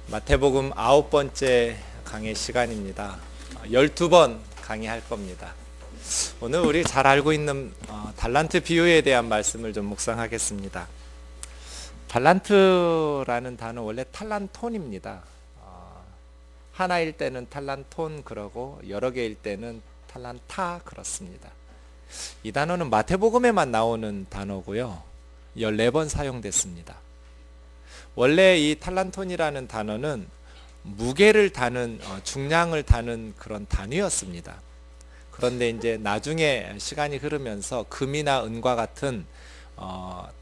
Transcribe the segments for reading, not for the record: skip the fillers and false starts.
마태복음 9번째 강의 시간입니다. 12번 강의할 겁니다. 오늘 우리 잘 알고 있는 달란트 비유에 대한 말씀을 좀 묵상하겠습니다. 달란트라는 단어 원래 탈란톤입니다. 하나일 때는 탈란톤 그러고 여러 개일 때는 탈란타 그렇습니다. 이 단어는 마태복음에만 나오는 단어고요. 14번 사용됐습니다. 원래 이 탈란톤이라는 단어는 무게를 다는 중량을 다는 그런 단위였습니다. 그런데 이제 나중에 시간이 흐르면서 금이나 은과 같은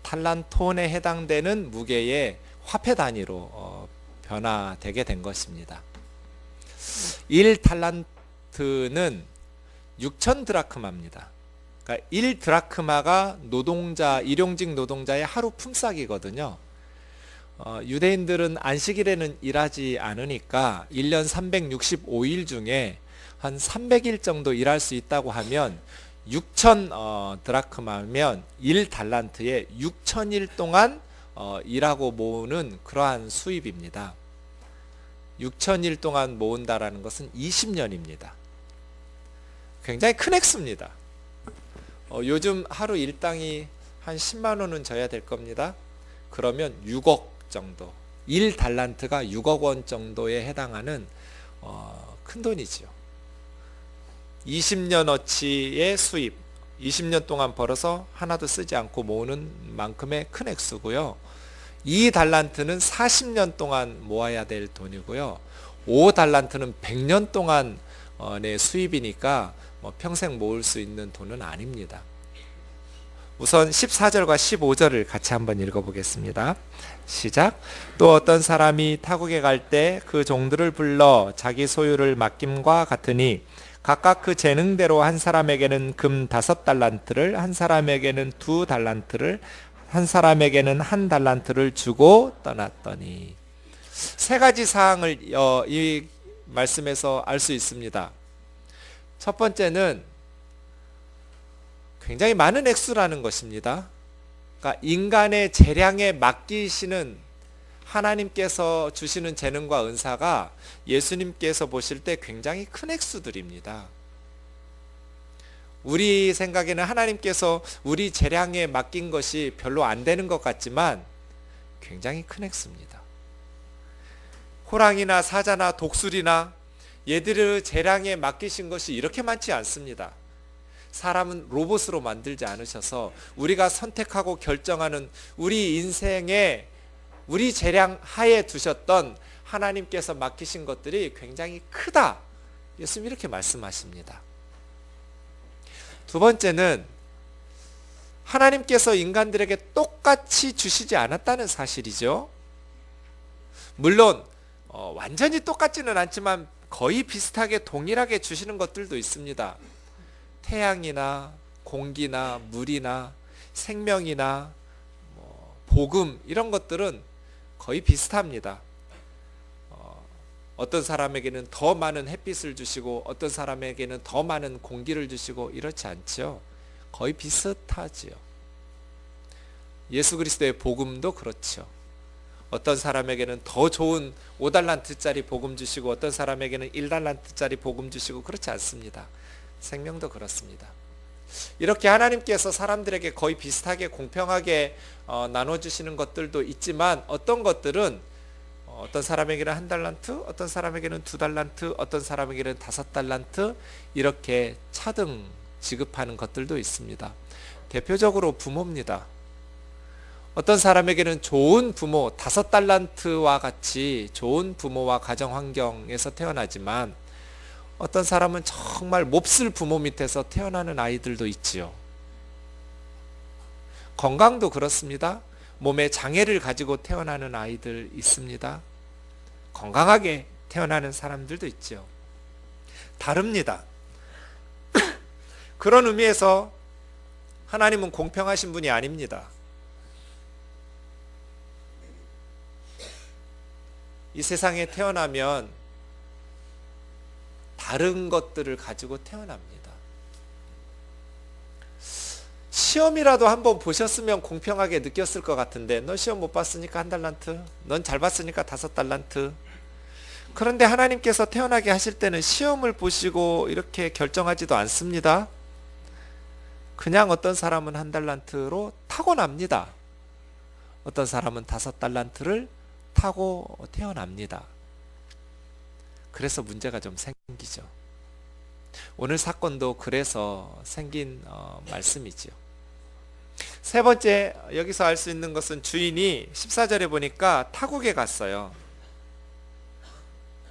탈란톤에 해당되는 무게의 화폐 단위로 변화되게 된 것입니다. 1탈란트는 6천 드라크마입니다. 그러니까 1드라크마가 일용직 노동자의 하루 품삯이거든요. 유대인들은 안식일에는 일하지 않으니까 1년 365일 중에 한 300일 정도 일할 수 있다고 하면 6천 드라크마면 1달란트에 6천일 동안 일하고 모으는 그러한 수입입니다. 6천일 동안 모은다라는 것은 20년입니다. 굉장히 큰 액수입니다. 요즘 하루 일당이 한 10만 원은 져야 될 겁니다. 그러면 6억 정도, 1달란트가 6억 원 정도에 해당하는 큰 돈이죠. 20년어치의 수입, 20년 동안 벌어서 하나도 쓰지 않고 모으는 만큼의 큰 액수고요. 2달란트는 40년 동안 모아야 될 돈이고요. 5달란트는 100년 동안의 수입이니까 평생 모을 수 있는 돈은 아닙니다. 우선 14절과 15절을 같이 한번 읽어보겠습니다. 시작. 또 어떤 사람이 타국에 갈 때 그 종들을 불러 자기 소유를 맡김과 같으니 각각 그 재능대로 한 사람에게는 금 5달란트를, 한 사람에게는 2달란트를, 한 사람에게는 1달란트를 주고 떠났더니. 세 가지 사항을 이 말씀에서 알 수 있습니다. 첫 번째는 굉장히 많은 액수라는 것입니다. 그러니까 인간의 재량에 맡기시는 하나님께서 주시는 재능과 은사가 예수님께서 보실 때 굉장히 큰 액수들입니다. 우리 생각에는 하나님께서 우리 재량에 맡긴 것이 별로 안 되는 것 같지만 굉장히 큰 액수입니다. 호랑이나 사자나 독수리나 얘들의 재량에 맡기신 것이 이렇게 많지 않습니다. 사람은 로봇으로 만들지 않으셔서 우리가 선택하고 결정하는 우리 인생에 우리 재량 하에 두셨던 하나님께서 맡기신 것들이 굉장히 크다. 예수님 이렇게 말씀하십니다. 두 번째는 하나님께서 인간들에게 똑같이 주시지 않았다는 사실이죠. 물론 완전히 똑같지는 않지만 거의 비슷하게 동일하게 주시는 것들도 있습니다. 태양이나 공기나 물이나 생명이나 복음 이런 것들은 거의 비슷합니다. 어떤 사람에게는 더 많은 햇빛을 주시고 어떤 사람에게는 더 많은 공기를 주시고 이렇지 않죠. 거의 비슷하지요. 예수 그리스도의 복음도 그렇죠. 어떤 사람에게는 더 좋은 5달란트짜리 복음 주시고 어떤 사람에게는 1달란트짜리 복음 주시고 그렇지 않습니다. 생명도 그렇습니다. 이렇게 하나님께서 사람들에게 거의 비슷하게 공평하게 나눠주시는 것들도 있지만 어떤 것들은 어떤 사람에게는 1달란트, 어떤 사람에게는 2달란트, 어떤 사람에게는 5달란트 이렇게 차등 지급하는 것들도 있습니다. 대표적으로 부모입니다. 어떤 사람에게는 좋은 부모, 5달란트와 같이 좋은 부모와 가정 환경에서 태어나지만 어떤 사람은 정말 몹쓸 부모 밑에서 태어나는 아이들도 있지요. 건강도 그렇습니다. 몸에 장애를 가지고 태어나는 아이들 있습니다. 건강하게 태어나는 사람들도 있죠. 다릅니다. 그런 의미에서 하나님은 공평하신 분이 아닙니다. 이 세상에 태어나면 다른 것들을 가지고 태어납니다. 시험이라도 한번 보셨으면 공평하게 느꼈을 것 같은데 너 시험 못 봤으니까 1달란트, 넌 잘 봤으니까 5달란트 그런데 하나님께서 태어나게 하실 때는 시험을 보시고 이렇게 결정하지도 않습니다. 그냥 어떤 사람은 1달란트로 타고납니다. 어떤 사람은 5달란트를 타고 태어납니다. 그래서 문제가 좀 생기죠. 오늘 사건도 그래서 생긴 말씀이지요. 세 번째, 여기서 알 수 있는 것은 주인이 14절에 보니까 타국에 갔어요.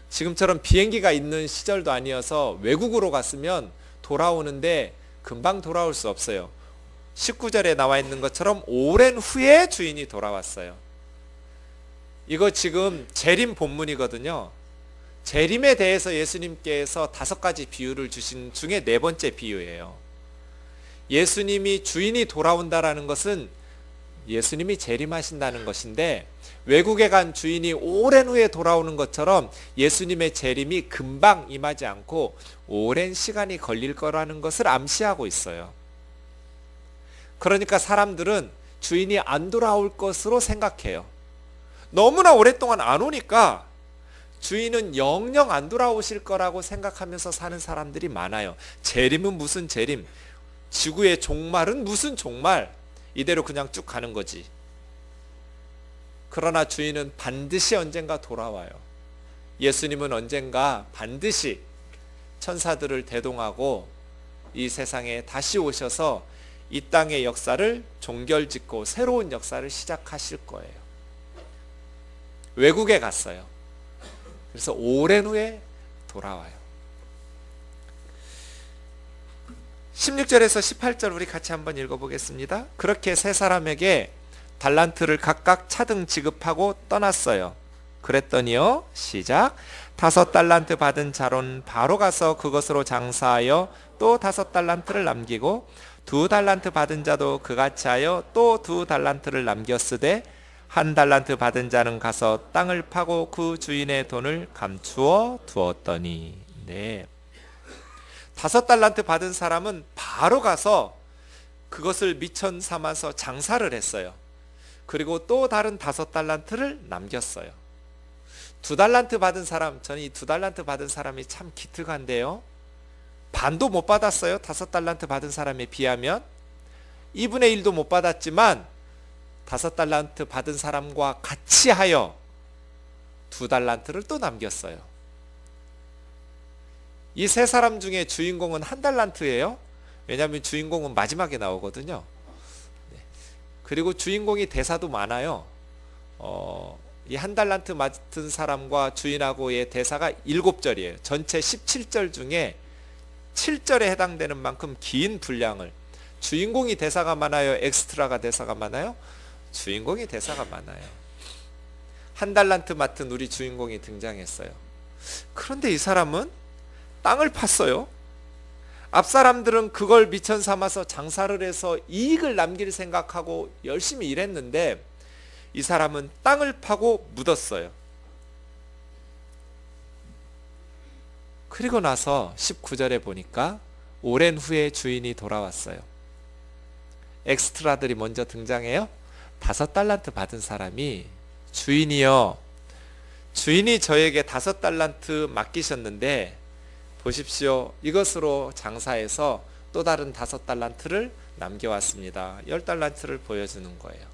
지금처럼 비행기가 있는 시절도 아니어서 외국으로 갔으면 돌아오는데 금방 돌아올 수 없어요. 19절에 나와 있는 것처럼 오랜 후에 주인이 돌아왔어요. 이거 지금 재림 본문이거든요. 재림에 대해서 예수님께서 5가지 비유를 주신 중에 4번째 비유예요. 예수님이 주인이 돌아온다라는 것은 예수님이 재림하신다는 것인데, 외국에 간 주인이 오랜 후에 돌아오는 것처럼 예수님의 재림이 금방 임하지 않고 오랜 시간이 걸릴 거라는 것을 암시하고 있어요. 그러니까 사람들은 주인이 안 돌아올 것으로 생각해요. 너무나 오랫동안 안 오니까 주인은 영영 안 돌아오실 거라고 생각하면서 사는 사람들이 많아요. 재림은 무슨 재림, 지구의 종말은 무슨 종말, 이대로 그냥 쭉 가는 거지. 그러나 주인은 반드시 언젠가 돌아와요. 예수님은 언젠가 반드시 천사들을 대동하고 이 세상에 다시 오셔서 이 땅의 역사를 종결짓고 새로운 역사를 시작하실 거예요. 외국에 갔어요. 그래서 오랜 후에 돌아와요. 16절에서 18절 우리 같이 한번 읽어보겠습니다. 그렇게 세 사람에게 달란트를 각각 차등 지급하고 떠났어요. 그랬더니요, 시작. 5달란트 받은 자로는 바로 가서 그것으로 장사하여 또 5달란트를 남기고 2달란트 받은 자도 그같이 하여 또 2달란트를 남겼으되 1달란트 받은 자는 가서 땅을 파고 그 주인의 돈을 감추어 두었더니. 네. 5달란트 받은 사람은 바로 가서 그것을 미천 삼아서 장사를 했어요. 그리고 또 다른 5달란트를 남겼어요. 2달란트 받은 사람, 저는 이 2달란트 받은 사람이 참 기특한데요. 반도 못 받았어요. 5달란트 받은 사람에 비하면. 2분의 1도 못 받았지만 5달란트 받은 사람과 같이 하여 2달란트를 또 남겼어요. 이 세 사람 중에 주인공은 1달란트예요. 왜냐하면 주인공은 마지막에 나오거든요. 그리고 주인공이 대사도 많아요. 이 1달란트 맡은 사람과 주인하고의 대사가 7절이에요. 전체 17절 중에 7절에 해당되는 만큼 긴 분량을. 주인공이 대사가 많아요? 엑스트라가 대사가 많아요? 주인공이 대사가 많아요. 1달란트 맡은 우리 주인공이 등장했어요. 그런데 이 사람은 땅을 팠어요. 앞 사람들은 그걸 미천 삼아서 장사를 해서 이익을 남길 생각하고 열심히 일했는데 이 사람은 땅을 파고 묻었어요. 그리고 나서 19절에 보니까 오랜 후에 주인이 돌아왔어요. 엑스트라들이 먼저 등장해요. 5달란트 받은 사람이, 주인이요, 주인이 저에게 5달란트 맡기셨는데 보십시오, 이것으로 장사해서 또 다른 5달란트를 남겨왔습니다. 10달란트를 보여주는 거예요.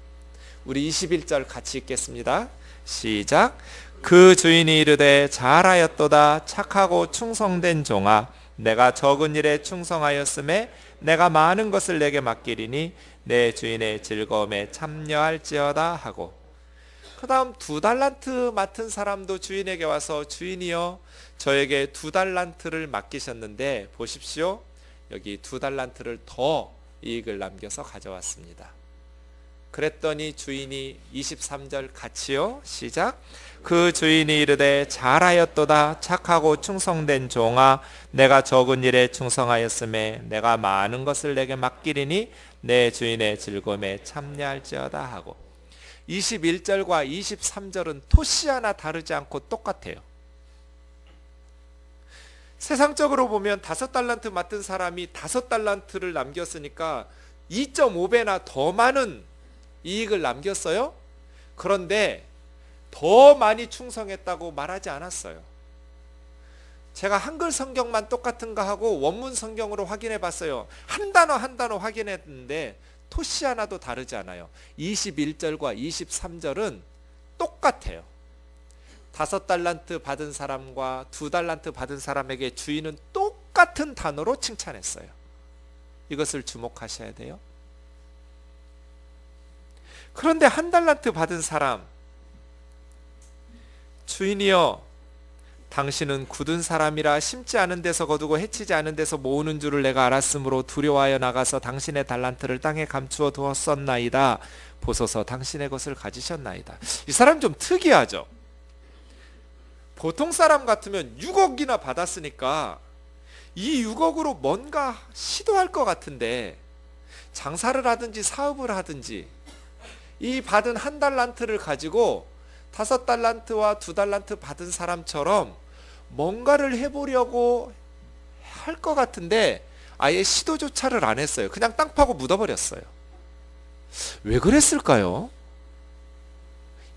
우리 21절 같이 읽겠습니다. 시작. 그 주인이 이르되 잘하였도다 착하고 충성된 종아, 내가 적은 일에 충성하였음에 내가 많은 것을 내게 맡기리니 내 주인의 즐거움에 참여할지어다 하고, 그 다음 2달란트 맡은 사람도 주인에게 와서, 주인이여 저에게 2달란트를 맡기셨는데 보십시오, 여기 2달란트를 더 이익을 남겨서 가져왔습니다. 그랬더니 주인이 23절 같이요. 시작. 그 주인이 이르되 잘하였도다 착하고 충성된 종아, 내가 적은 일에 충성하였음에 내가 많은 것을 내게 맡기리니 내 주인의 즐거움에 참여할지어다 하고, 21절과 23절은 토시 하나 다르지 않고 똑같아요. 세상적으로 보면 5달란트 맡은 사람이 5달란트를 남겼으니까 2.5배나 더 많은 이익을 남겼어요. 그런데 더 많이 충성했다고 말하지 않았어요. 제가 한글 성경만 똑같은가 하고 원문 성경으로 확인해 봤어요. 한 단어 한 단어 확인했는데 토시 하나도 다르지 않아요. 21절과 23절은 똑같아요. 5달란트 받은 사람과 2달란트 받은 사람에게 주인은 똑같은 단어로 칭찬했어요. 이것을 주목하셔야 돼요. 그런데 1달란트 받은 사람, 주인이여 당신은 굳은 사람이라 심지 않은 데서 거두고 해치지 않은 데서 모으는 줄을 내가 알았으므로 두려워하여 나가서 당신의 달란트를 땅에 감추어 두었었나이다. 보소서 당신의 것을 가지셨나이다. 이 사람 좀 특이하죠. 보통 사람 같으면 6억이나 받았으니까 이 6억으로 뭔가 시도할 것 같은데, 장사를 하든지 사업을 하든지 이 받은 1달란트를 가지고 5달란트와 2달란트 받은 사람처럼 뭔가를 해보려고 할 것 같은데 아예 시도조차를 안 했어요. 그냥 땅 파고 묻어버렸어요. 왜 그랬을까요?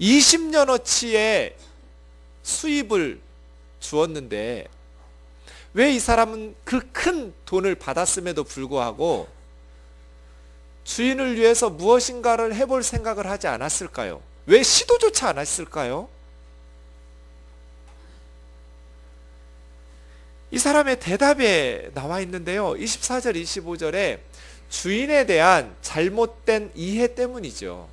20년어치의 수입을 주었는데 왜 이 사람은 그 큰 돈을 받았음에도 불구하고 주인을 위해서 무엇인가를 해볼 생각을 하지 않았을까요? 왜 시도조차 안 했을까요? 이 사람의 대답에 나와 있는데요. 24절 25절에 주인에 대한 잘못된 이해 때문이죠.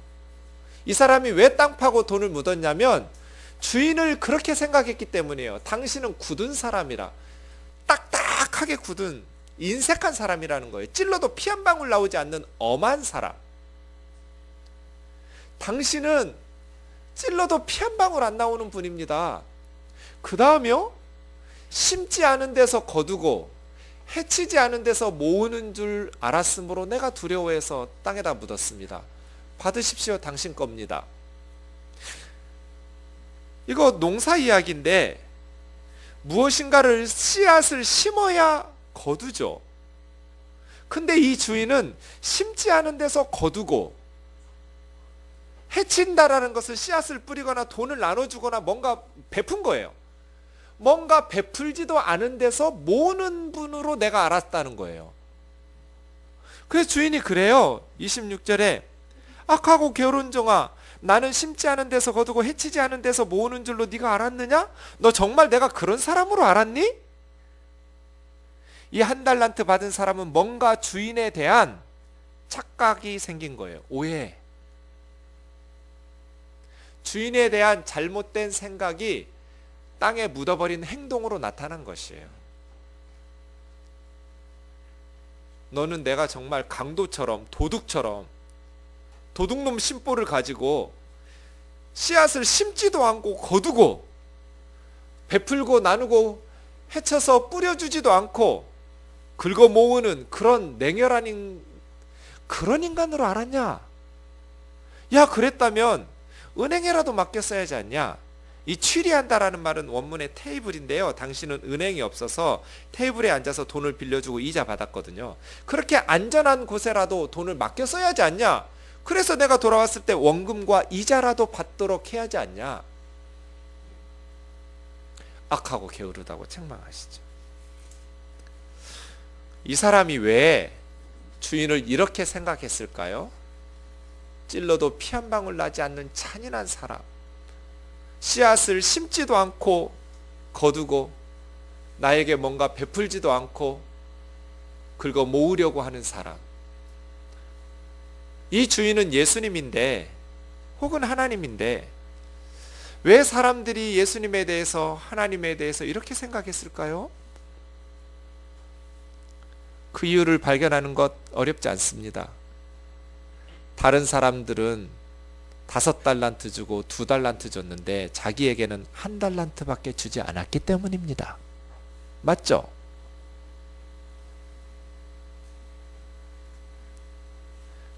이 사람이 왜 땅 파고 돈을 묻었냐면 주인을 그렇게 생각했기 때문이에요. 당신은 굳은 사람이라, 딱딱하게 굳은 인색한 사람이라는 거예요. 찔러도 피 한 방울 나오지 않는 엄한 사람. 당신은 찔러도 피 한 방울 안 나오는 분입니다. 그 다음이요, 심지 않은 데서 거두고 해치지 않은 데서 모으는 줄 알았으므로 내가 두려워해서 땅에다 묻었습니다. 받으십시오. 당신 겁니다. 이거 농사 이야기인데 무엇인가를 씨앗을 심어야 거두죠. 근데 이 주인은 심지 않은 데서 거두고 해친다라는 것을 씨앗을 뿌리거나 돈을 나눠주거나 뭔가 베푼 거예요. 뭔가 베풀지도 않은 데서 모으는 분으로 내가 알았다는 거예요. 그래서 주인이 그래요. 26절에 악하고 게으른 종아, 나는 심지 않은 데서 거두고 해치지 않은 데서 모으는 줄로 네가 알았느냐? 너 정말 내가 그런 사람으로 알았니? 이 1달란트 받은 사람은 뭔가 주인에 대한 착각이 생긴 거예요. 오해. 주인에 대한 잘못된 생각이 땅에 묻어버린 행동으로 나타난 것이에요. 너는 내가 정말 강도처럼, 도둑처럼, 도둑놈 심보를 가지고 씨앗을 심지도 않고 거두고 베풀고 나누고 해쳐서 뿌려주지도 않고 긁어 모으는 그런 냉혈한 그런 인간으로 알았냐? 야, 그랬다면 은행에라도 맡겼어야지 않냐? 이 취리한다라는 말은 원문의 테이블인데요. 당신은 은행이 없어서 테이블에 앉아서 돈을 빌려주고 이자 받았거든요. 그렇게 안전한 곳에라도 돈을 맡겼어야지 않냐? 그래서 내가 돌아왔을 때 원금과 이자라도 받도록 해야지 않냐? 악하고 게으르다고 책망하시죠. 이 사람이 왜 주인을 이렇게 생각했을까요? 찔러도 피 한 방울 나지 않는 잔인한 사람, 씨앗을 심지도 않고 거두고 나에게 뭔가 베풀지도 않고 긁어 모으려고 하는 사람. 이 주인은 예수님인데 혹은 하나님인데 왜 사람들이 예수님에 대해서, 하나님에 대해서 이렇게 생각했을까요? 그 이유를 발견하는 것 어렵지 않습니다. 다른 사람들은 5달란트 주고 2달란트 줬는데 자기에게는 1달란트밖에 주지 않았기 때문입니다. 맞죠?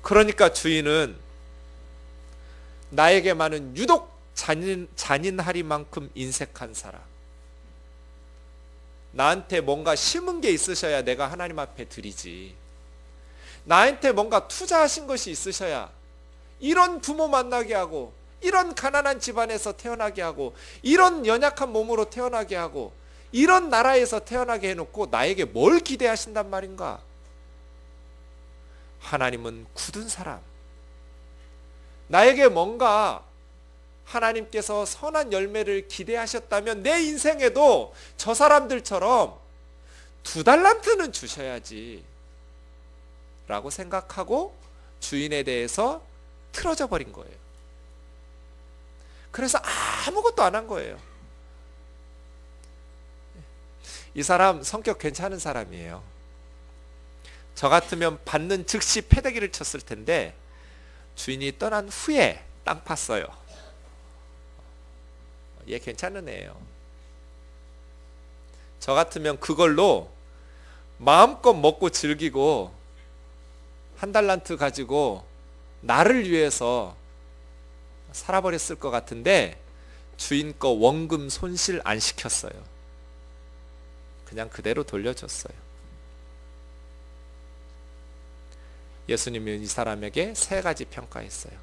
그러니까 주인은 나에게만은 유독 잔인하리만큼 인색한 사람, 나한테 뭔가 심은 게 있으셔야 내가 하나님 앞에 드리지, 나한테 뭔가 투자하신 것이 있으셔야 이런 부모 만나게 하고, 이런 가난한 집안에서 태어나게 하고, 이런 연약한 몸으로 태어나게 하고, 이런 나라에서 태어나게 해놓고 나에게 뭘 기대하신단 말인가? 하나님은 굳은 사람, 나에게 뭔가 하나님께서 선한 열매를 기대하셨다면 내 인생에도 저 사람들처럼 2달란트는 주셔야지 라고 생각하고 주인에 대해서 틀어져 버린 거예요. 그래서 아무것도 안 한 거예요. 이 사람 성격 괜찮은 사람이에요. 저 같으면 받는 즉시 패대기를 쳤을 텐데 주인이 떠난 후에 땅 팠어요. 얘 괜찮은 애예요. 저 같으면 그걸로 마음껏 먹고 즐기고 1달란트 가지고 나를 위해서 살아버렸을 것 같은데 주인 거 원금 손실 안 시켰어요. 그냥 그대로 돌려줬어요. 예수님은 이 사람에게 3가지 평가했어요.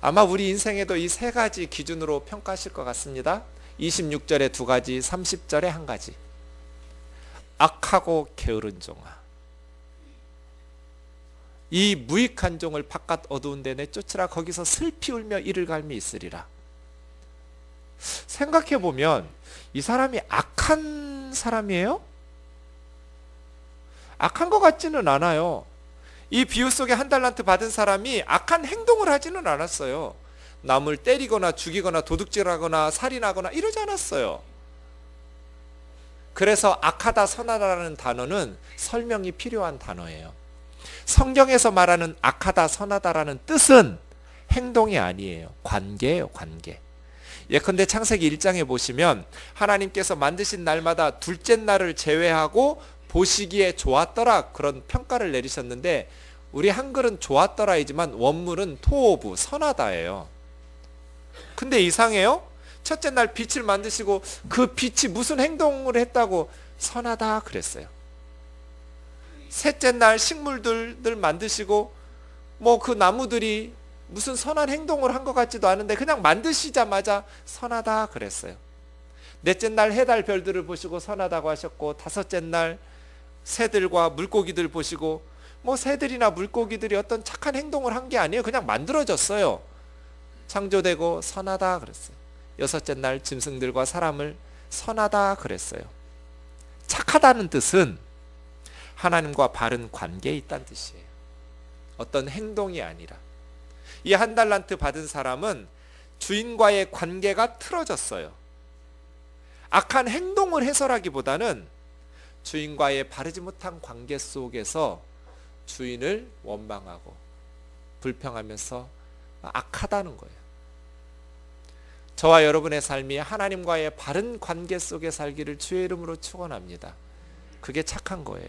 아마 우리 인생에도 이 3가지 기준으로 평가하실 것 같습니다. 26절에 2가지, 30절에 1가지. 악하고 게으른 종아, 이 무익한 종을 바깥 어두운 데 내쫓으라. 거기서 슬피 울며 이를 갈미 있으리라. 생각해보면 이 사람이 악한 사람이에요? 악한 것 같지는 않아요. 이 비유 속에 1달란트 받은 사람이 악한 행동을 하지는 않았어요. 남을 때리거나 죽이거나 도둑질하거나 살인하거나 이러지 않았어요. 그래서 악하다 선하다라는 단어는 설명이 필요한 단어예요. 성경에서 말하는 악하다 선하다라는 뜻은 행동이 아니에요. 관계예요, 관계. 예컨대 창세기 1장에 보시면 하나님께서 만드신 날마다 둘째 날을 제외하고 보시기에 좋았더라, 그런 평가를 내리셨는데 우리 한글은 좋았더라이지만 원문은 토오브, 선하다예요. 근데 이상해요. 첫째 날 빛을 만드시고 그 빛이 무슨 행동을 했다고 선하다 그랬어요. 셋째 날 식물들 만드시고 뭐 그 나무들이 무슨 선한 행동을 한 것 같지도 않은데 그냥 만드시자마자 선하다 그랬어요. 넷째 날 해, 달, 별들을 보시고 선하다고 하셨고, 다섯째 날 새들과 물고기들 보시고 뭐 새들이나 물고기들이 어떤 착한 행동을 한 게 아니에요. 그냥 만들어졌어요. 창조되고 선하다 그랬어요. 여섯째 날 짐승들과 사람을 선하다 그랬어요. 착하다는 뜻은 하나님과 바른 관계에 있다는 뜻이에요. 어떤 행동이 아니라. 이 1달란트 받은 사람은 주인과의 관계가 틀어졌어요. 악한 행동을 해서라기보다는 주인과의 바르지 못한 관계 속에서 주인을 원망하고 불평하면서 악하다는 거예요. 저와 여러분의 삶이 하나님과의 바른 관계 속에 살기를 주의 이름으로 축원합니다. 그게 착한 거예요.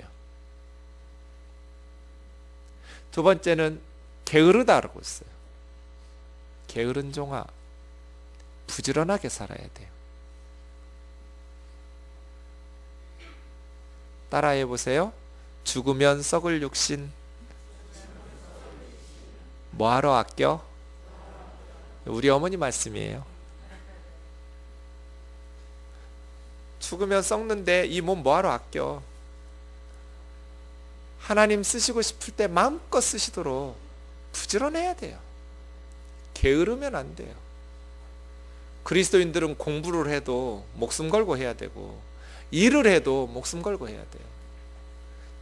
두 번째는 게으르다라고 했어요. 게으른 종아, 부지런하게 살아야 돼요. 따라해 보세요. 죽으면 썩을 육신 뭐하러 아껴? 우리 어머니 말씀이에요. 죽으면 썩는데 이 몸 뭐하러 아껴? 하나님 쓰시고 싶을 때 마음껏 쓰시도록 부지런해야 돼요. 게으르면 안 돼요. 그리스도인들은 공부를 해도 목숨 걸고 해야 되고 일을 해도 목숨 걸고 해야 돼요.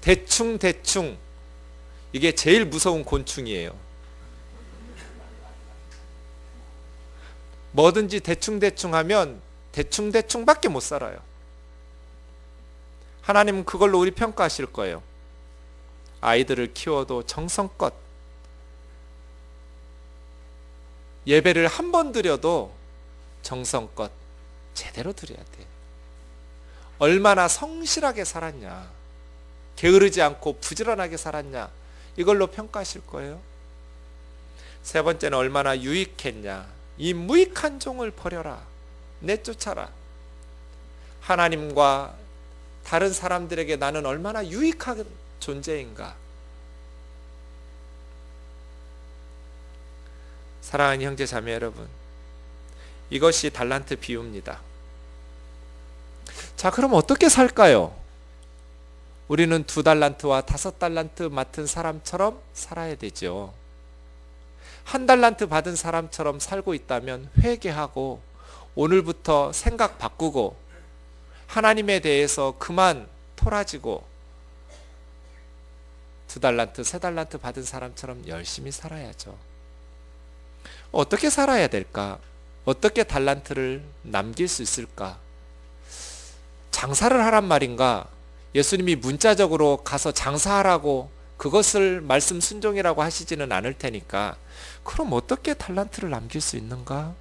대충 이게 제일 무서운 곤충이에요. 뭐든지 대충 하면 대충밖에 못 살아요. 하나님은 그걸로 우리 평가하실 거예요. 아이들을 키워도 정성껏, 예배를 한 번 드려도 정성껏 제대로 드려야 돼요. 얼마나 성실하게 살았냐, 게으르지 않고 부지런하게 살았냐, 이걸로 평가하실 거예요. 세 번째는 얼마나 유익했냐. 이 무익한 종을 버려라, 내쫓아라. 하나님과 다른 사람들에게 나는 얼마나 유익한 존재인가. 사랑하는 형제 자매 여러분, 이것이 달란트 비유입니다. 자, 그럼 어떻게 살까요? 우리는 2달란트와 5달란트 맡은 사람처럼 살아야 되죠. 1달란트 받은 사람처럼 살고 있다면 회개하고 오늘부터 생각 바꾸고 하나님에 대해서 그만 토라지고 2달란트, 3달란트 받은 사람처럼 열심히 살아야죠. 어떻게 살아야 될까? 어떻게 달란트를 남길 수 있을까? 장사를 하란 말인가? 예수님이 문자적으로 가서 장사하라고 그것을 말씀 순종이라고 하시지는 않을 테니까 그럼 어떻게 달란트를 남길 수 있는가?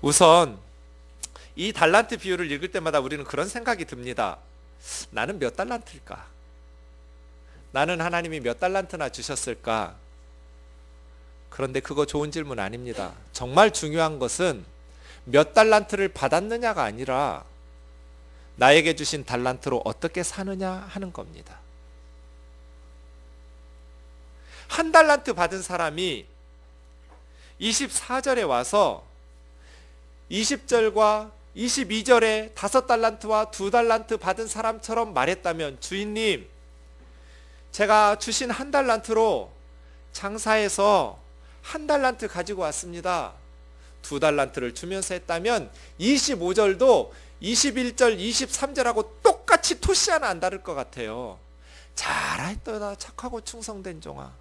우선 이 달란트 비유를 읽을 때마다 우리는 그런 생각이 듭니다. 나는 몇 달란트일까? 나는 하나님이 몇 달란트나 주셨을까? 그런데 그거 좋은 질문 아닙니다. 정말 중요한 것은 몇 달란트를 받았느냐가 아니라 나에게 주신 달란트로 어떻게 사느냐 하는 겁니다. 1달란트 받은 사람이 24절에 와서 20절과 22절에 5달란트와 2달란트 받은 사람처럼 말했다면, 주인님, 제가 주신 1달란트로 장사해서 1달란트 가지고 왔습니다. 2달란트를 주면서 했다면 25절도 21절, 23절하고 똑같이 토시 하나 안 다를 것 같아요. 잘했더라 착하고 충성된 종아.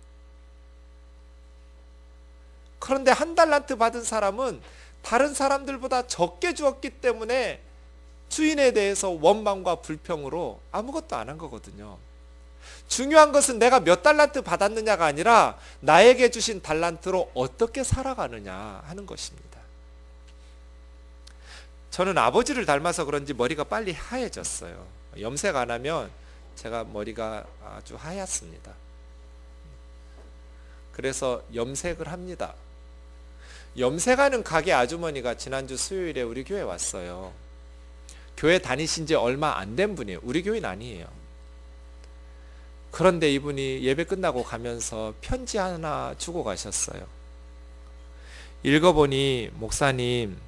그런데 1달란트 받은 사람은 다른 사람들보다 적게 주었기 때문에 주인에 대해서 원망과 불평으로 아무것도 안 한 거거든요. 중요한 것은 내가 몇 달란트 받았느냐가 아니라 나에게 주신 달란트로 어떻게 살아가느냐 하는 것입니다. 저는 아버지를 닮아서 그런지 머리가 빨리 하얘졌어요. 염색 안 하면 제가 머리가 아주 하얗습니다. 그래서 염색을 합니다. 염색하는 가게 아주머니가 지난주 수요일에 우리 교회에 왔어요. 교회 다니신 지 얼마 안 된 분이에요. 우리 교회는 아니에요. 그런데 이분이 예배 끝나고 가면서 편지 하나 주고 가셨어요. 읽어보니, 목사님,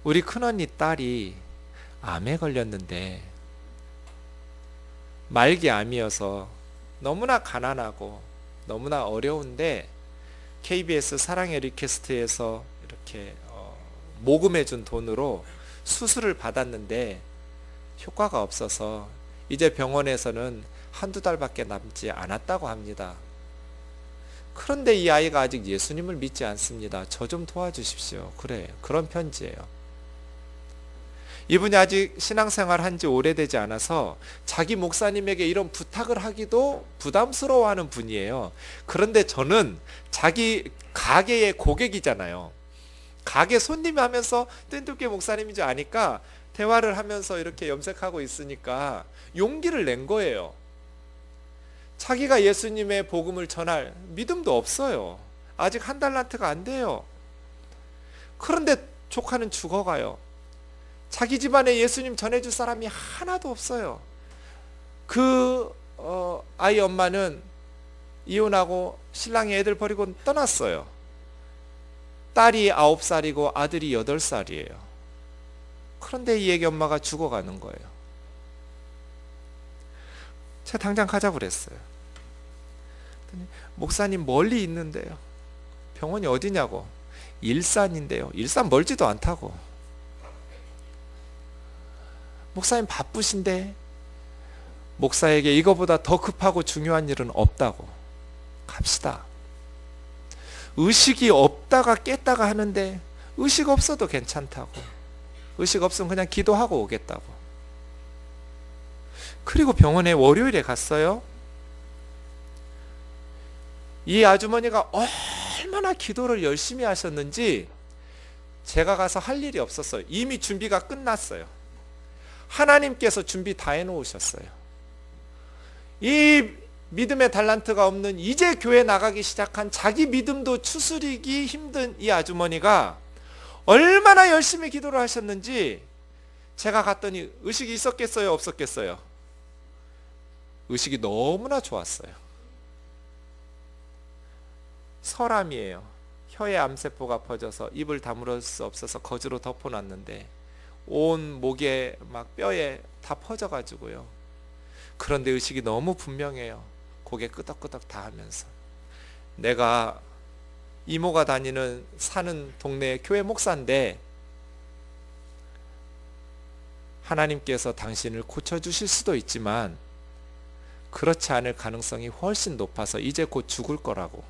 우리 큰언니 딸이 암에 걸렸는데 말기 암이어서 너무나 가난하고 너무나 어려운데 KBS 사랑의 리퀘스트에서 이렇게 모금해준 돈으로 수술을 받았는데 효과가 없어서 이제 병원에서는 1-2달밖에 남지 않았다고 합니다. 그런데 이 아이가 아직 예수님을 믿지 않습니다. 저 좀 도와주십시오. 그래, 그런 편지예요. 이분이 아직 신앙생활 한지 오래되지 않아서 자기 목사님에게 이런 부탁을 하기도 부담스러워하는 분이에요. 그런데 저는 자기 가게의 고객이잖아요. 가게 손님이 하면서 뜬두께 목사님인 줄 아니까 대화를 하면서 이렇게 염색하고 있으니까 용기를 낸 거예요. 자기가 예수님의 복음을 전할 믿음도 없어요. 아직 1달란트가 안 돼요. 그런데 조카는 죽어가요. 자기 집안에 예수님 전해줄 사람이 하나도 없어요. 그 아이 엄마는 이혼하고 신랑이 애들 버리고 떠났어요. 딸이 9살이고 아들이 8살이에요. 그런데 이 애기 엄마가 죽어가는 거예요. 제가 당장 가자고 그랬어요. 목사님 멀리 있는데요. 병원이 어디냐고. 일산인데요. 일산 멀지도 않다고. 목사님 바쁘신데 목사에게 이거보다 더 급하고 중요한 일은 없다고. 갑시다. 의식이 없다가 깼다가 하는데 의식 없어도 괜찮다고. 의식 없으면 그냥 기도하고 오겠다고. 그리고 병원에 월요일에 갔어요. 이 아주머니가 얼마나 기도를 열심히 하셨는지 제가 가서 할 일이 없었어요. 이미 준비가 끝났어요. 하나님께서 준비 다 해놓으셨어요. 이 믿음의 달란트가 없는 이제 교회 나가기 시작한 자기 믿음도 추스리기 힘든 이 아주머니가 얼마나 열심히 기도를 하셨는지 제가 갔더니 의식이 있었겠어요? 없었겠어요? 의식이 너무나 좋았어요. 설암이에요. 혀에 암세포가 퍼져서 입을 다물을 수 없어서 거즈로 덮어놨는데 온 목에 막 뼈에 다 퍼져가지고요. 그런데 의식이 너무 분명해요. 고개 끄덕끄덕 다 하면서 내가 이모가 다니는 사는 동네 교회 목사인데 하나님께서 당신을 고쳐주실 수도 있지만 그렇지 않을 가능성이 훨씬 높아서 이제 곧 죽을 거라고.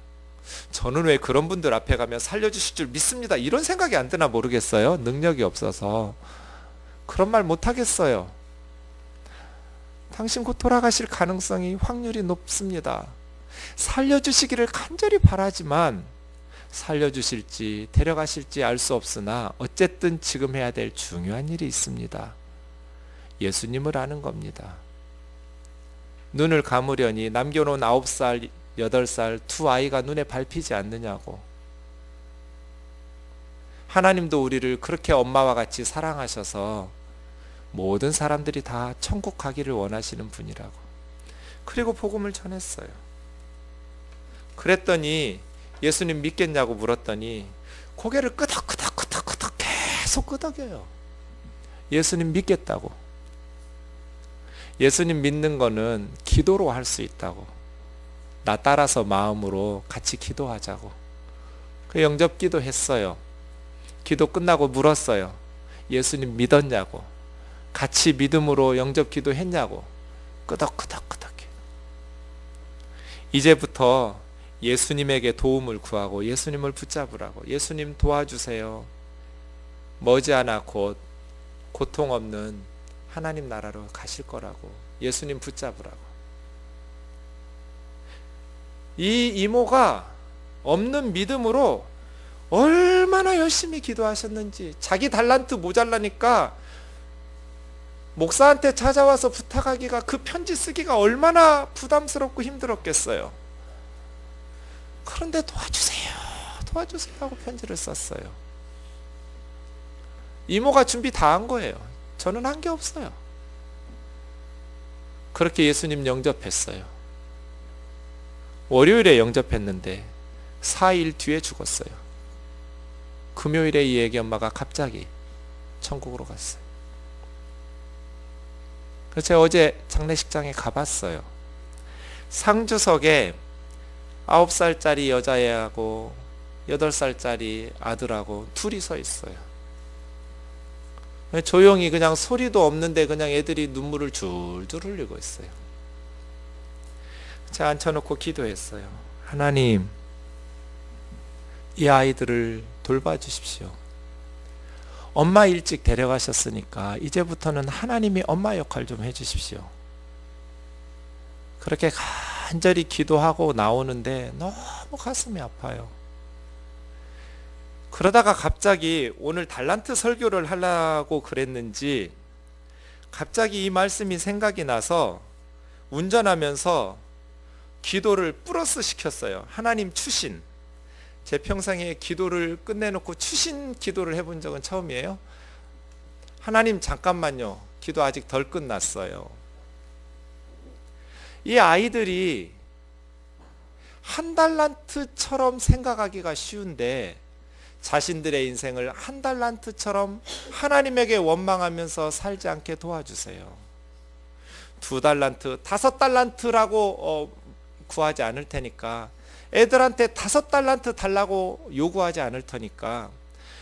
저는 왜 그런 분들 앞에 가면 살려주실 줄 믿습니다 이런 생각이 안 드나 모르겠어요. 능력이 없어서 그런 말 못하겠어요. 당신 곧 돌아가실 가능성이 확률이 높습니다. 살려주시기를 간절히 바라지만 살려주실지 데려가실지 알 수 없으나 어쨌든 지금 해야 될 중요한 일이 있습니다. 예수님을 아는 겁니다. 눈을 감으려니 남겨놓은 9살, 8살 두 아이가 눈에 밟히지 않느냐고. 하나님도 우리를 그렇게 엄마와 같이 사랑하셔서 모든 사람들이 다 천국 가기를 원하시는 분이라고. 그리고 복음을 전했어요. 그랬더니 예수님 믿겠냐고 물었더니 고개를 끄덕끄덕 계속 끄덕여요. 예수님 믿겠다고. 예수님 믿는 거는 기도로 할 수 있다고. 나 따라서 마음으로 같이 기도하자고. 그 영접기도 했어요. 기도 끝나고 물었어요. 예수님 믿었냐고. 같이 믿음으로 영접기도 했냐고. 끄덕끄덕. 이제부터 예수님에게 도움을 구하고 예수님을 붙잡으라고. 예수님 도와주세요. 머지않아 곧 고통 없는 하나님 나라로 가실 거라고. 예수님 붙잡으라고. 이 이모가 없는 믿음으로 얼마나 열심히 기도하셨는지. 자기 달란트 모자라니까 목사한테 찾아와서 부탁하기가, 그 편지 쓰기가 얼마나 부담스럽고 힘들었겠어요. 그런데 도와주세요 하고 편지를 썼어요. 이모가 준비 다 한 거예요. 저는 한 게 없어요. 그렇게 예수님 영접했어요. 월요일에 영접했는데 4일 뒤에 죽었어요. 금요일에 이 애기 엄마가 갑자기 천국으로 갔어요. 그래서 제가 어제 장례식장에 가봤어요. 상주석에 9살짜리 여자애하고 8살짜리 아들하고 둘이 서 있어요. 조용히 그냥 소리도 없는데 그냥 애들이 눈물을 줄줄 흘리고 있어요. 제가 앉혀놓고 기도했어요. 하나님, 이 아이들을 돌봐주십시오. 엄마 일찍 데려가셨으니까 이제부터는 하나님이 엄마 역할 좀 해주십시오. 그렇게 간절히 기도하고 나오는데 너무 가슴이 아파요. 그러다가 갑자기 오늘 달란트 설교를 하려고 그랬는지 갑자기 이 말씀이 생각이 나서 운전하면서 기도를 플러스 시켰어요. 하나님 추신. 제 평생에 기도를 끝내놓고 추신 기도를 해본 적은 처음이에요. 하나님 잠깐만요. 기도 아직 덜 끝났어요. 이 아이들이 한 달란트처럼 생각하기가 쉬운데 자신들의 인생을 한 달란트처럼 하나님에게 원망하면서 살지 않게 도와주세요. 2달란트, 5달란트라고 구하지 않을 테니까, 애들한테 5달란트 달라고 요구하지 않을 테니까,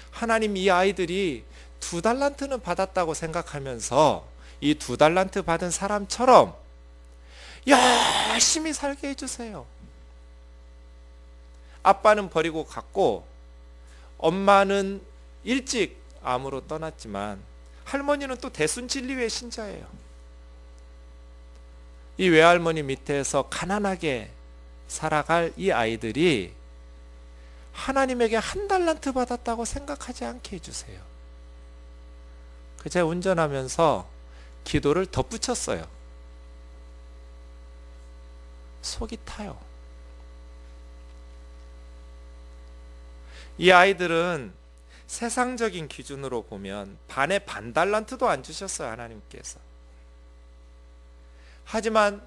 하나님 이 아이들이 2달란트는 받았다고 생각하면서 이 2달란트 받은 사람처럼 열심히 살게 해주세요. 아빠는 버리고 갔고 엄마는 일찍 암으로 떠났지만 할머니는 또 대순진리회 신자예요. 이 외할머니 밑에서 가난하게 살아갈 이 아이들이 하나님에게 1달란트 받았다고 생각하지 않게 해주세요. 제가 운전하면서 기도를 덧붙였어요. 속이 타요. 이 아이들은 세상적인 기준으로 보면 반에 반 달란트도 안 주셨어요, 하나님께서. 하지만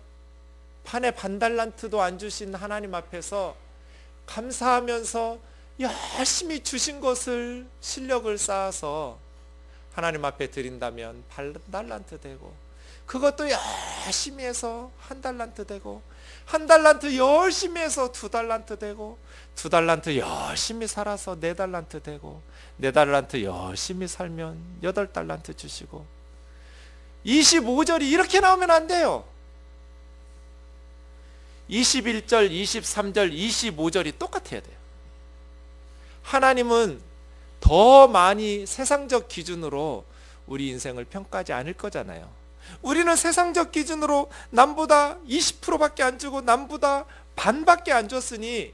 반에 반 달란트도 안 주신 하나님 앞에서 감사하면서 열심히 주신 것을 실력을 쌓아서 하나님 앞에 드린다면 8달란트 되고, 그것도 열심히 해서 1달란트 되고, 1달란트 열심히 해서 2달란트 되고, 2달란트 열심히 살아서 4달란트 되고, 4달란트 열심히 살면 8달란트 주시고. 25절이 이렇게 나오면 안 돼요. 21절, 23절, 25절이 똑같아야 돼요. 하나님은 더 많이 세상적 기준으로 우리 인생을 평가하지 않을 거잖아요. 우리는 세상적 기준으로 남보다 20%밖에 안 주고 남보다 반밖에 안 줬으니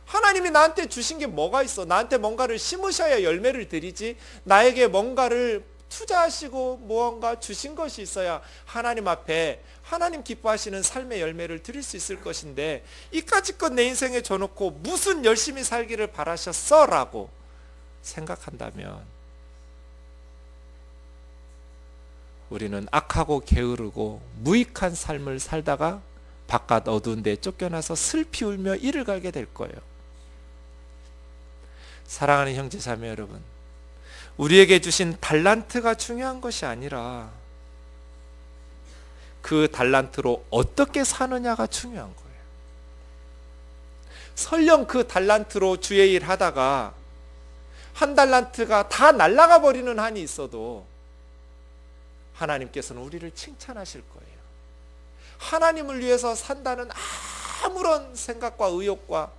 하나님이 나한테 주신 게 뭐가 있어? 나한테 뭔가를 심으셔야 열매를 드리지, 나에게 뭔가를 투자하시고 무언가 주신 것이 있어야 하나님 앞에 하나님 기뻐하시는 삶의 열매를 드릴 수 있을 것인데, 이까짓 것 내 인생에 줘놓고 무슨 열심히 살기를 바라셨어? 라고 생각한다면 우리는 악하고 게으르고 무익한 삶을 살다가 바깥 어두운 데 쫓겨나서 슬피 울며 이를 갈게 될 거예요. 사랑하는 형제 자매 여러분, 우리에게 주신 달란트가 중요한 것이 아니라 그 달란트로 어떻게 사느냐가 중요한 거예요. 설령 그 달란트로 주의 일 하다가 1달란트가 다 날아가 버리는 한이 있어도 하나님께서는 우리를 칭찬하실 거예요. 하나님을 위해서 산다는 아무런 생각과 의욕과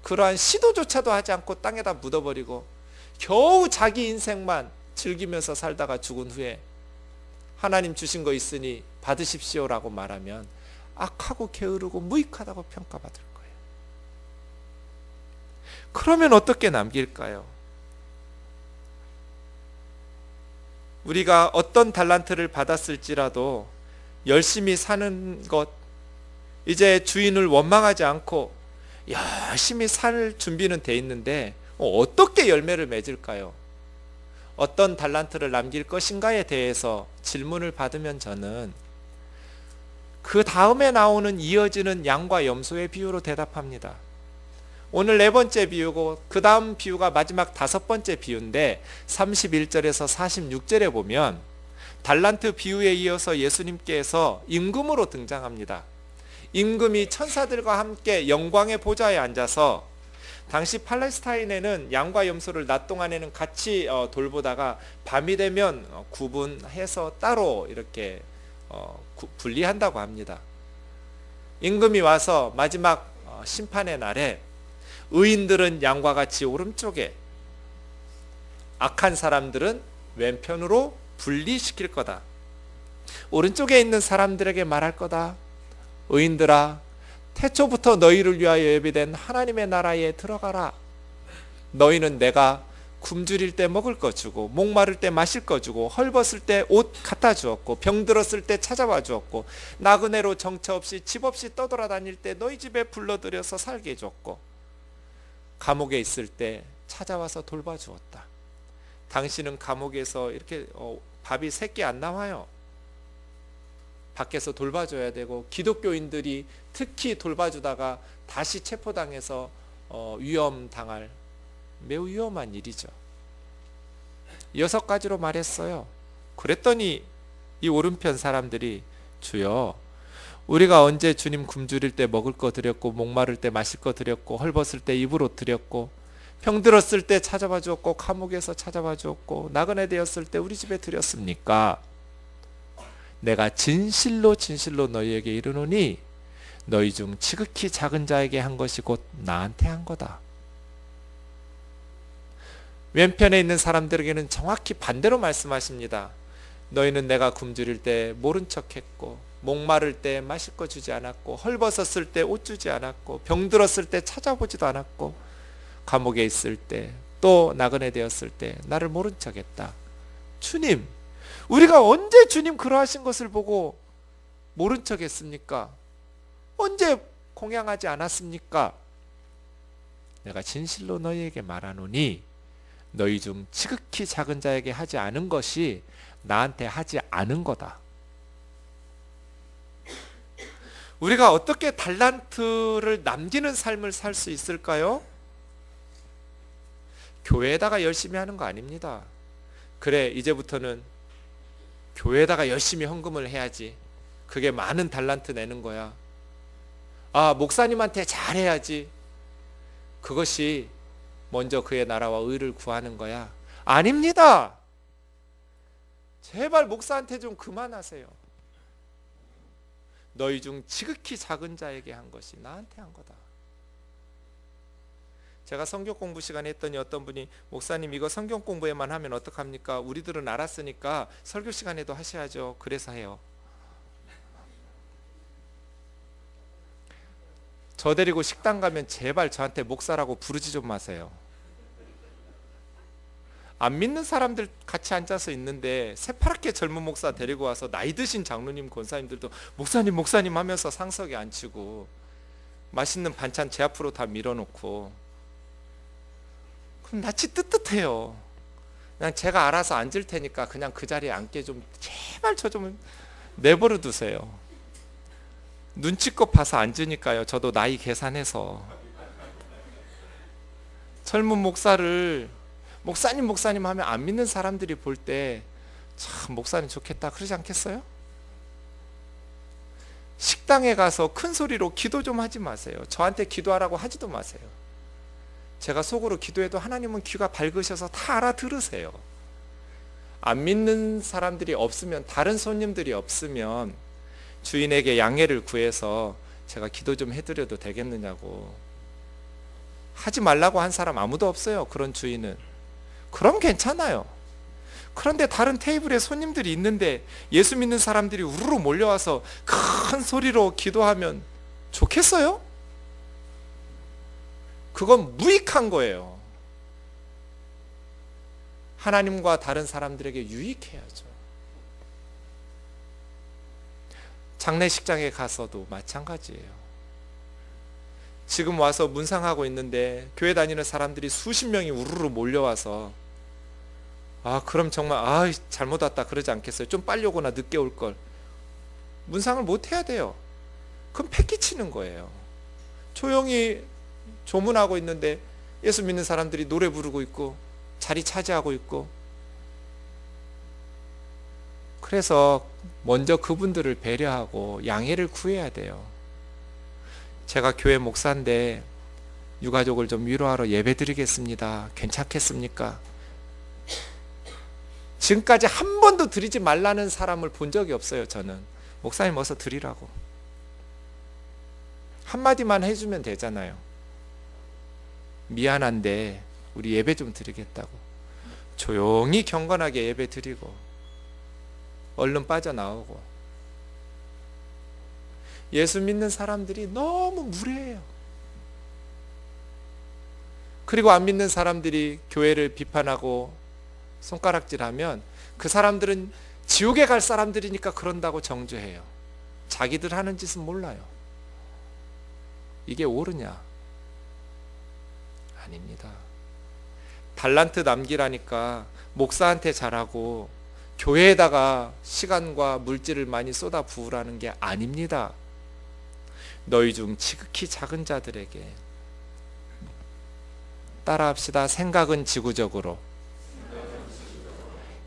그러한 시도조차도 하지 않고 땅에다 묻어버리고 겨우 자기 인생만 즐기면서 살다가 죽은 후에 하나님 주신 거 있으니 받으십시오라고 말하면 악하고 게으르고 무익하다고 평가받을 거예요. 그러면 어떻게 남길까요? 우리가 어떤 달란트를 받았을지라도 열심히 사는 것, 이제 주인을 원망하지 않고 열심히 살 준비는 돼 있는데 어떻게 열매를 맺을까요? 어떤 달란트를 남길 것인가에 대해서 질문을 받으면 저는 그 다음에 나오는 이어지는 양과 염소의 비유로 대답합니다. 오늘 4번째 비유고 그 다음 비유가 마지막 5번째 비유인데 31절에서 46절에 보면 달란트 비유에 이어서 예수님께서 임금으로 등장합니다. 임금이 천사들과 함께 영광의 보좌에 앉아서, 당시 팔레스타인에는 양과 염소를 낮 동안에는 같이 돌보다가 밤이 되면 구분해서 따로 이렇게 분리한다고 합니다. 임금이 와서 마지막 심판의 날에 의인들은 양과 같이 오른쪽에, 악한 사람들은 왼편으로 분리시킬 거다. 오른쪽에 있는 사람들에게 말할 거다. 의인들아, 태초부터 너희를 위하여 예비된 하나님의 나라에 들어가라. 너희는 내가 굶주릴 때 먹을 거 주고, 목마를 때 마실 거 주고, 헐벗을 때 옷 갖다 주었고, 병들었을 때 찾아와 주었고, 나그네로 정처 없이 집 없이 떠돌아다닐 때 너희 집에 불러들여서 살게 해줬고, 감옥에 있을 때 찾아와서 돌봐주었다. 당신은 감옥에서 이렇게 밥이 3끼 안 나와요. 밖에서 돌봐줘야 되고, 기독교인들이 특히 돌봐주다가 다시 체포당해서 위험당할 매우 위험한 일이죠. 6가지로 말했어요. 그랬더니 이 오른편 사람들이, 주여, 우리가 언제 주님 굶주릴 때 먹을 거 드렸고, 목마를 때 마실 거 드렸고, 헐벗을 때 입을 옷 드렸고, 병들었을 때 찾아봐 주었고, 감옥에서 찾아봐 주었고, 나그네 되었을 때 우리 집에 드렸습니까? 내가 진실로 진실로 너희에게 이르노니 너희 중 지극히 작은 자에게 한 것이 곧 나한테 한 거다. 왼편에 있는 사람들에게는 정확히 반대로 말씀하십니다. 너희는 내가 굶주릴 때 모른 척했고, 목마를 때 마실 거 주지 않았고, 헐벗었을 때 옷 주지 않았고, 병들었을 때 찾아보지도 않았고, 감옥에 있을 때 또 나그네 되었을 때 나를 모른 척했다. 주님, 우리가 언제 주님 그러하신 것을 보고 모른 척했습니까? 언제 공양하지 않았습니까? 내가 진실로 너희에게 말하노니 너희 중 지극히 작은 자에게 하지 않은 것이 나한테 하지 않은 거다. 우리가 어떻게 달란트를 남기는 삶을 살 수 있을까요? 교회에다가 열심히 하는 거 아닙니다. 그래, 이제부터는 교회에다가 열심히 헌금을 해야지. 그게 많은 달란트 내는 거야. 아, 목사님한테 잘해야지. 그것이 먼저 그의 나라와 의를 구하는 거야. 아닙니다. 제발 목사한테 좀 그만하세요. 너희 중 지극히 작은 자에게 한 것이 나한테 한 거다. 제가 성경 공부 시간에 했더니 어떤 분이 목사님 이거 성경 공부에만 하면 어떡합니까? 우리들은 알았으니까 설교 시간에도 하셔야죠. 그래서 해요. 저 데리고 식당 가면 제발 저한테 목사라고 부르지 좀 마세요. 안 믿는 사람들 같이 앉아서 있는데 새파랗게 젊은 목사 데리고 와서 나이 드신 장로님 권사님들도 목사님 목사님 하면서 상석에 앉히고 맛있는 반찬 제 앞으로 다 밀어놓고, 그럼 낯이 뜨뜻해요. 그냥 제가 알아서 앉을 테니까 그냥 그 자리에 앉게 좀 제발 저 좀 내버려 두세요. 눈치껏 봐서 앉으니까요. 저도 나이 계산해서. 젊은 목사를 목사님 목사님 하면 안 믿는 사람들이 볼 때 참 목사님 좋겠다 그러지 않겠어요? 식당에 가서 큰 소리로 기도 좀 하지 마세요. 저한테 기도하라고 하지도 마세요. 제가 속으로 기도해도 하나님은 귀가 밝으셔서 다 알아들으세요. 안 믿는 사람들이 없으면, 다른 손님들이 없으면 주인에게 양해를 구해서 제가 기도 좀 해드려도 되겠느냐고. 하지 말라고 한 사람 아무도 없어요. 그런 주인은. 그럼 괜찮아요. 그런데 다른 테이블에 손님들이 있는데 예수 믿는 사람들이 우르르 몰려와서 큰 소리로 기도하면 좋겠어요? 그건 무익한 거예요. 하나님과 다른 사람들에게 유익해야죠. 장례식장에 가서도 마찬가지예요. 지금 와서 문상하고 있는데 교회 다니는 사람들이 수십 명이 우르르 몰려와서 그럼 정말 잘못 왔다 그러지 않겠어요? 좀 빨리 오거나 늦게 올 걸. 문상을 못 해야 돼요. 그럼 패기치는 거예요. 조용히 조문하고 있는데 예수 믿는 사람들이 노래 부르고 있고 자리 차지하고 있고. 그래서 먼저 그분들을 배려하고 양해를 구해야 돼요. 제가 교회 목사인데 유가족을 좀 위로하러 예배 드리겠습니다. 괜찮겠습니까? 지금까지 한 번도 드리지 말라는 사람을 본 적이 없어요. 저는 목사님 어서 드리라고 한마디만 해주면 되잖아요. 미안한데 우리 예배 좀 드리겠다고 조용히 경건하게 예배 드리고 얼른 빠져나오고. 예수 믿는 사람들이 너무 무례해요. 그리고 안 믿는 사람들이 교회를 비판하고 손가락질하면 그 사람들은 지옥에 갈 사람들이니까 그런다고 정죄해요. 자기들 하는 짓은 몰라요. 이게 옳으냐? 아닙니다. 달란트 남기라니까 목사한테 잘하고 교회에다가 시간과 물질을 많이 쏟아 부으라는 게 아닙니다. 너희 중 지극히 작은 자들에게. 따라합시다. 생각은 지구적으로,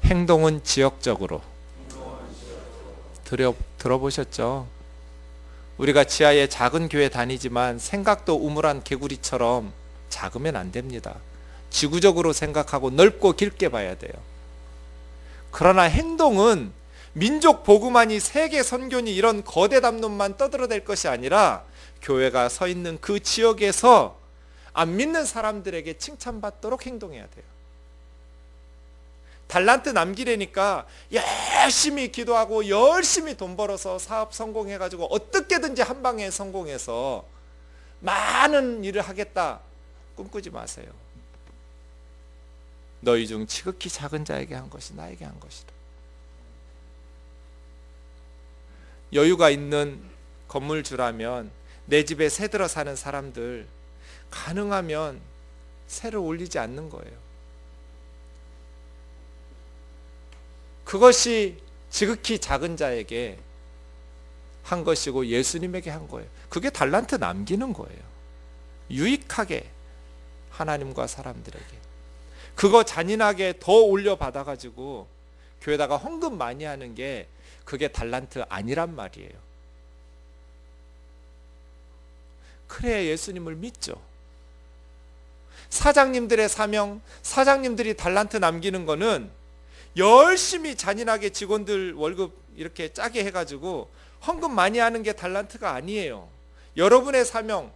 행동은 지역적으로. 들어보셨죠? 우리가 지하에 작은 교회 다니지만 생각도 우물한 개구리처럼 작으면 안 됩니다. 지구적으로 생각하고 넓고 길게 봐야 돼요. 그러나 행동은 민족 복음만이 세계 선교니 이런 거대 담론만 떠들어댈 것이 아니라 교회가 서 있는 그 지역에서 안 믿는 사람들에게 칭찬받도록 행동해야 돼요. 달란트 남기려니까 열심히 기도하고 열심히 돈 벌어서 사업 성공해가지고 어떻게든지 한 방에 성공해서 많은 일을 하겠다 꿈꾸지 마세요. 너희 중 지극히 작은 자에게 한 것이 나에게 한 것이다. 여유가 있는 건물주라면 내 집에 새 들어 사는 사람들 가능하면 새를 올리지 않는 거예요. 그것이 지극히 작은 자에게 한 것이고 예수님에게 한 거예요. 그게 달란트 남기는 거예요. 유익하게 하나님과 사람들에게. 그거 잔인하게 더 올려받아가지고 교회다가 헌금 많이 하는 게 그게 달란트 아니란 말이에요. 그래야 예수님을 믿죠. 사장님들의 사명, 사장님들이 달란트 남기는 거는 열심히 잔인하게 직원들 월급 이렇게 짜게 해가지고 헌금 많이 하는 게 달란트가 아니에요. 여러분의 사명,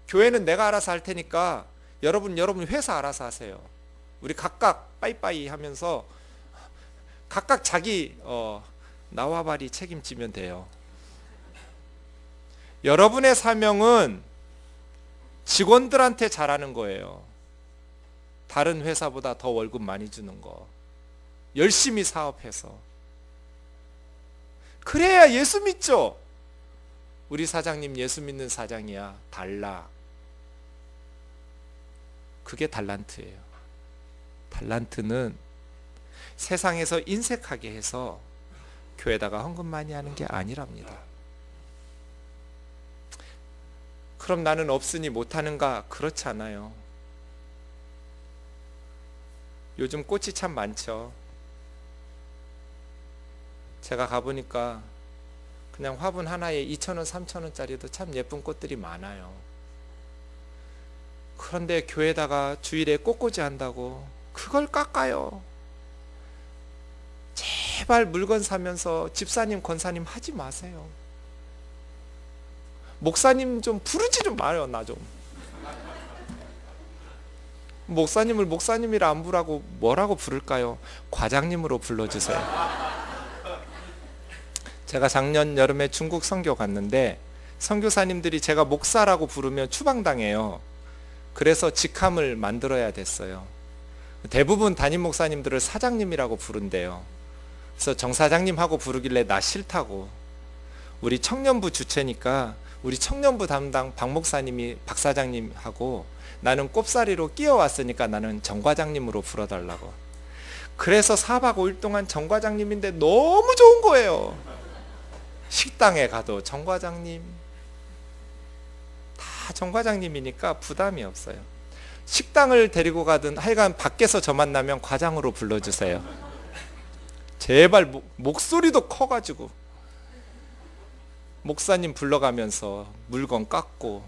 교회는 내가 알아서 할 테니까 여러분 회사 알아서 하세요. 우리 각각 빠이빠이 하면서 각각 자기 나와바리 책임지면 돼요. 여러분의 사명은 직원들한테 잘하는 거예요. 다른 회사보다 더 월급 많이 주는 거. 열심히 사업해서. 그래야 예수 믿죠. 우리 사장님 예수 믿는 사장이야. 달라. 그게 달란트예요. 달란트는 세상에서 인색하게 해서 교회다가 헌금 많이 하는 게 아니랍니다. 그럼 나는 없으니 못하는가? 그렇지 않아요. 요즘 꽃이 참 많죠. 제가 가보니까 그냥 화분 하나에 2,000원, 3,000원짜리도 참 예쁜 꽃들이 많아요. 그런데 교회다가 주일에 꽃꽂이 한다고 그걸 깎아요. 제발 물건 사면서 집사님, 권사님 하지 마세요. 목사님 좀 부르지 좀 마요. 나 좀. 목사님을 목사님이라 안 부르고 뭐라고 부를까요? 과장님으로 불러주세요. 제가 작년 여름에 중국 선교 갔는데 선교사님들이 제가 목사라고 부르면 추방당해요. 그래서 직함을 만들어야 됐어요. 대부분 담임 목사님들을 사장님이라고 부른대요. 그래서 정사장님하고 부르길래 나 싫다고. 우리 청년부 주체니까 우리 청년부 담당 박 목사님이 박 사장님하고 나는 꼽사리로 끼어왔으니까 나는 정 과장님으로 불러달라고. 그래서 4박 5일 동안 정 과장님인데 너무 좋은 거예요. 식당에 가도 정 과장님, 다 정 과장님이니까 부담이 없어요. 식당을 데리고 가든 하여간 밖에서 저 만나면 과장으로 불러주세요. 제발 목소리도 커가지고 목사님 불러가면서 물건 깎고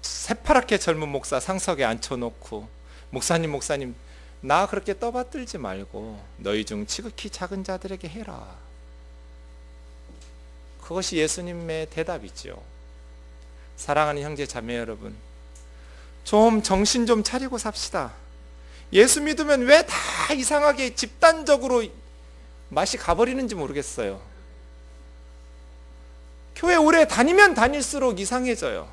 새파랗게 젊은 목사 상석에 앉혀놓고 목사님 나 그렇게 떠받들지 말고 너희 중 지극히 작은 자들에게 해라. 그것이 예수님의 대답이죠. 사랑하는 형제 자매 여러분, 좀 정신 좀 차리고 삽시다. 예수 믿으면 왜 다 이상하게 집단적으로 맛이 가버리는지 모르겠어요. 교회 오래 다니면 다닐수록 이상해져요.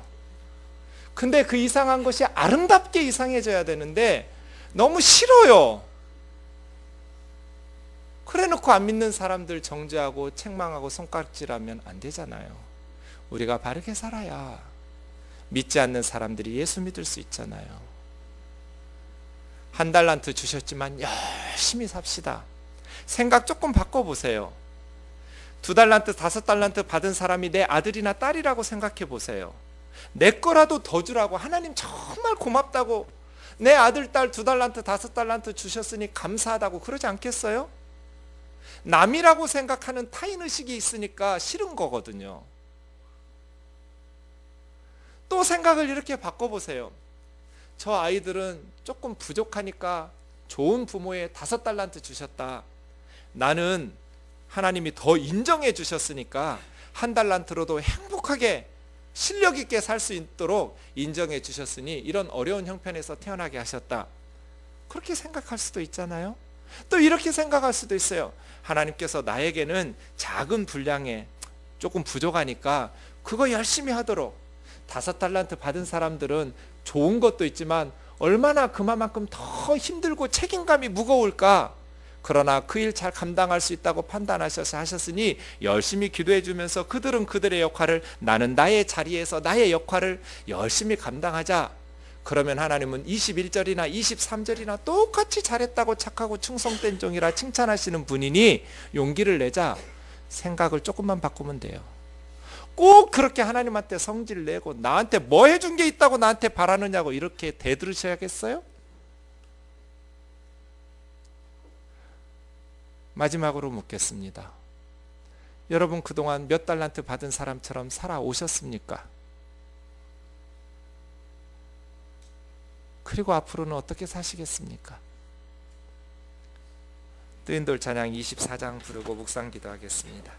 근데 그 이상한 것이 아름답게 이상해져야 되는데 너무 싫어요. 그래 놓고 안 믿는 사람들 정죄하고 책망하고 손가락질하면 안 되잖아요. 우리가 바르게 살아야 믿지 않는 사람들이 예수 믿을 수 있잖아요. 1달란트 주셨지만 열심히 삽시다. 생각 조금 바꿔보세요. 2달란트, 5달란트 받은 사람이 내 아들이나 딸이라고 생각해 보세요. 내 거라도 더 주라고 하나님 정말 고맙다고 내 아들, 딸 2달란트, 5달란트 주셨으니 감사하다고 그러지 않겠어요? 남이라고 생각하는 타인의식이 있으니까 싫은 거거든요. 또 생각을 이렇게 바꿔보세요. 저 아이들은 조금 부족하니까 좋은 부모에 5달란트 주셨다. 나는 하나님이 더 인정해 주셨으니까 1달란트로도 행복하게 실력 있게 살 수 있도록 인정해 주셨으니 이런 어려운 형편에서 태어나게 하셨다. 그렇게 생각할 수도 있잖아요. 또 이렇게 생각할 수도 있어요. 하나님께서 나에게는 작은 분량에 조금 부족하니까 그거 열심히 하도록 5달란트 받은 사람들은 좋은 것도 있지만 얼마나 그만큼 더 힘들고 책임감이 무거울까. 그러나 그 일 잘 감당할 수 있다고 판단하셔서 하셨으니 열심히 기도해 주면서 그들은 그들의 역할을, 나는 나의 자리에서 나의 역할을 열심히 감당하자. 그러면 하나님은 21절이나 23절이나 똑같이 잘했다고 착하고 충성된 종이라 칭찬하시는 분이니 용기를 내자. 생각을 조금만 바꾸면 돼요. 꼭 그렇게 하나님한테 성질 내고 나한테 뭐 해준 게 있다고 나한테 바라느냐고 이렇게 대들으셔야겠어요? 마지막으로 묻겠습니다. 여러분 그동안 몇 달란트 받은 사람처럼 살아오셨습니까? 그리고 앞으로는 어떻게 사시겠습니까? 뜨인돌 찬양 24장 부르고 묵상 기도하겠습니다.